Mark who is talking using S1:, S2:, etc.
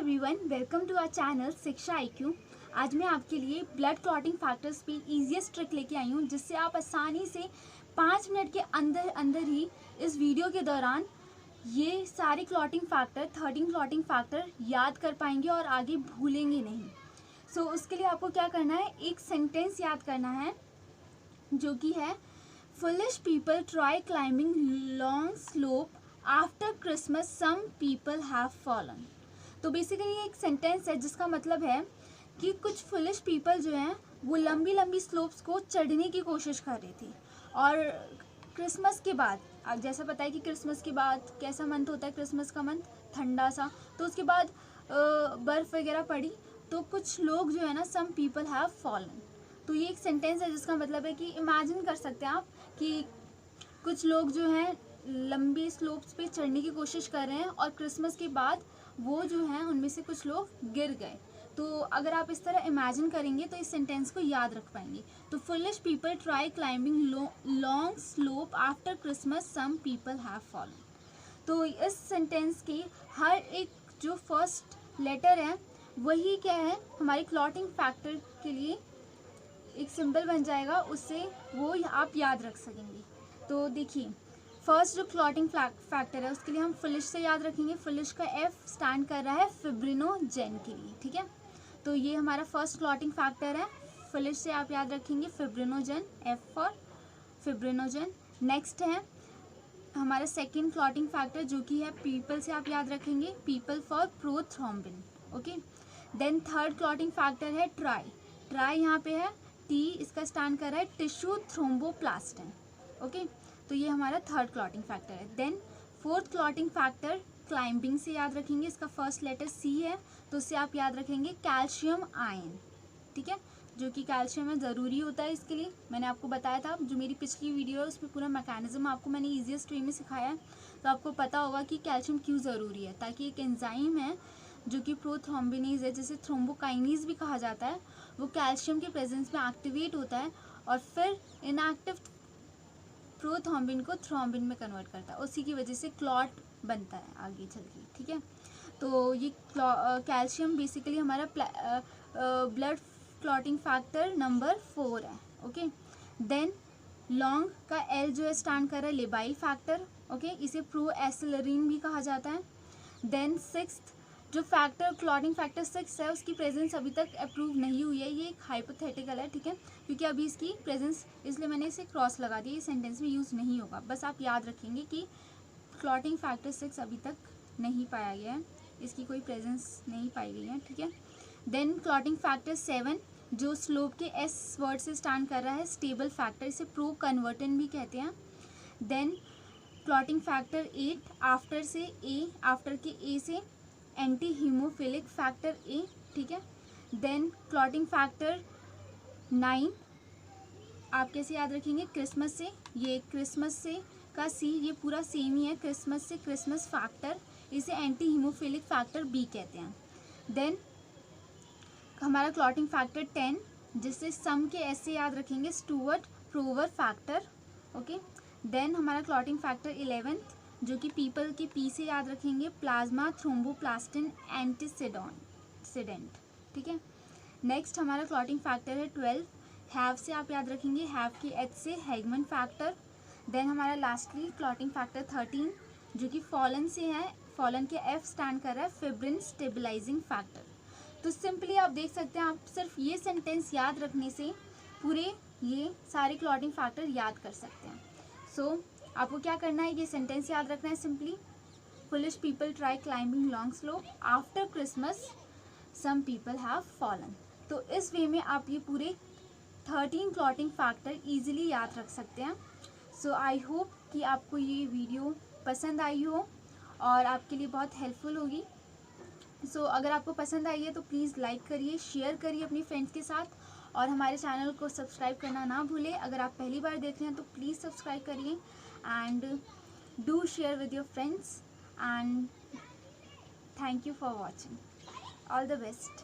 S1: Everyone, welcome to our channel Shiksha IQ. आज मैं आपके लिए ब्लड क्लॉटिंग फैक्टर्स पे इजीएस्ट ट्रिक लेके आई हूँ, जिससे आप आसानी से 5 मिनट के अंदर अंदर ही इस वीडियो के दौरान ये सारे क्लॉटिंग फैक्टर 13 क्लॉटिंग फैक्टर याद कर पाएंगे और आगे भूलेंगे नहीं। सो उसके लिए आपको क्या करना है, एक सेंटेंस याद करना है जो कि है foolish people try climbing long slope after Christmas some people have fallen. तो बेसिकली ये एक सेंटेंस है जिसका मतलब है कि कुछ फुलिश पीपल जो हैं वो लंबी लंबी स्लोप्स को चढ़ने की कोशिश कर रही थी, और क्रिसमस के बाद आप जैसा पता है कि क्रिसमस के बाद कैसा मंथ होता है, क्रिसमस का मंथ ठंडा सा, तो उसके बाद बर्फ़ वगैरह पड़ी, तो कुछ लोग जो है ना सम पीपल हैव फॉलन। तो ये एक सेंटेंस है जिसका मतलब है कि इमेजिन कर सकते हैं आप कि कुछ लोग जो हैं लंबी स्लोप्स पे चढ़ने की कोशिश कर रहे हैं और क्रिसमस के बाद वो जो हैं उनमें से कुछ लोग गिर गए। तो अगर आप इस तरह इमेजिन करेंगे तो इस सेंटेंस को याद रख पाएंगे। तो foolish people try climbing long slope after Christmas some people have fallen. तो इस सेंटेंस के हर एक जो फर्स्ट लेटर है वही क्या है, हमारी क्लॉटिंग फैक्टर के लिए एक सिंबल बन जाएगा, उससे वो आप याद रख सकेंगे। तो देखिए, फर्स्ट जो क्लॉटिंग फैक्टर है उसके लिए हम फुलिश से याद रखेंगे। फुलिश का एफ स्टैंड कर रहा है फिब्रिनोजेन के लिए, ठीक है। तो ये हमारा फर्स्ट क्लॉटिंग फैक्टर है, फुलिश से आप याद रखेंगे fibrinogen, F for fibrinogen. Next है हमारा सेकेंड क्लॉटिंग फैक्टर जो कि है पीपल से आप याद रखेंगे, people for prothrombin, okay. Then third clotting factor है ट्राई, ट्राई यहाँ पे है टी, इसका स्टैंड कर रहा है टिश्यू थ्रोम्बोप्लास्टिन, ओके। तो ये हमारा थर्ड क्लॉटिंग फैक्टर है। Then fourth clotting factor climbing से याद रखेंगे, इसका फर्स्ट लेटर सी है, तो उससे आप याद रखेंगे कैल्शियम आयन, ठीक है, जो कि कैल्शियम है, ज़रूरी होता है इसके लिए। मैंने आपको बताया था, जो मेरी पिछली वीडियो है उसमें पूरा मैकेनिज्म आपको मैंने ईजीएस्ट वे में सिखाया है, तो आपको पता होगा कि कैल्शियम क्यों ज़रूरी है। ताकि एक एंजाइम है जो कि प्रोथ्रोम्बिनेज है, जिसे थ्रोम्बोकाइनेज भी कहा जाता है, वो कैल्शियम के प्रेजेंस में एक्टिवेट होता है और फिर इनएक्टिव प्रोथ्रोम्बिन को थ्रोम्बिन में कन्वर्ट करता है, उसी की वजह से क्लॉट बनता है आगे चल के, ठीक है। तो ये कैल्शियम बेसिकली हमारा ब्लड क्लॉटिंग फैक्टर नंबर 4 है, ओके। देन लॉन्ग का एल जो है स्टैंड कर रहा है लेबाइल फैक्टर, ओके, इसे प्रो एसिलरीन भी कहा जाता है। देन सिक्स्थ जो फैक्टर क्लॉटिंग फैक्टर 6 है उसकी प्रेजेंस अभी तक अप्रूव नहीं हुई है, ये एक हाइपोथेटिकल है, ठीक है, क्योंकि अभी इसकी प्रेजेंस, इसलिए मैंने इसे क्रॉस लगा दिया, ये सेंटेंस में यूज़ नहीं होगा। बस आप याद रखेंगे कि क्लॉटिंग फैक्टर 6 अभी तक नहीं पाया गया है, इसकी कोई प्रेजेंस नहीं पाई गई है, ठीक है। देन क्लॉटिंग फैक्टर 7 जो स्लोप के एस वर्ड से स्टैंड कर रहा है, स्टेबल फैक्टर, इसे प्रो कन्वर्टेंट भी कहते हैं। देन क्लॉटिंग फैक्टर 8 आफ्टर से ए, आफ्टर के ए से एंटी हीमोफिलिक फैक्टर ए, ठीक है। देन क्लॉटिंग फैक्टर 9 आप कैसे याद रखेंगे, क्रिसमस से, ये क्रिसमस से का सी, ये पूरा सेम ही है, क्रिसमस से क्रिसमस फैक्टर, इसे एंटी हीमोफिलिक फैक्टर बी कहते हैं। देन हमारा क्लॉटिंग फैक्टर 10 जिससे सम के एस से याद रखेंगे, स्टूवर्ट प्रोवर फैक्टर, ओके। देन हमारा क्लॉटिंग फैक्टर 11 जो कि पीपल के पी से याद रखेंगे, प्लाज्मा थ्रोम्बोप्लास्टिन एंटीसीडेंट, ठीक है। नेक्स्ट हमारा क्लॉटिंग फैक्टर है 12, हैव से आप याद रखेंगे, हैव के एच से हैगमन फैक्टर। देन हमारा लास्टली क्लॉटिंग फैक्टर 13 जो कि फॉलन से है, फॉलन के एफ स्टैंड कर रहा है फिब्रिन स्टेबलाइजिंग फैक्टर। तो सिंपली आप देख सकते हैं, आप सिर्फ ये सेंटेंस याद रखने से पूरे ये सारे क्लॉटिंग फैक्टर याद कर सकते हैं। सो आपको क्या करना है, ये सेंटेंस याद रखना है, simply foolish people try climbing long slope after Christmas some people have fallen. तो इस वे में आप ये पूरे 13 क्लॉटिंग फैक्टर इजीली याद रख सकते हैं। सो आई होप कि आपको ये वीडियो पसंद आई हो और आपके लिए बहुत हेल्पफुल होगी। सो अगर आपको पसंद आई है तो प्लीज़ लाइक करिए, शेयर करिए अपनी फ्रेंड्स के साथ, और हमारे चैनल को सब्सक्राइब करना ना भूलें। अगर आप पहली बार देख रहे हैं तो प्लीज़ सब्सक्राइब करिए and do share with your friends, and thank you for watching. All the best.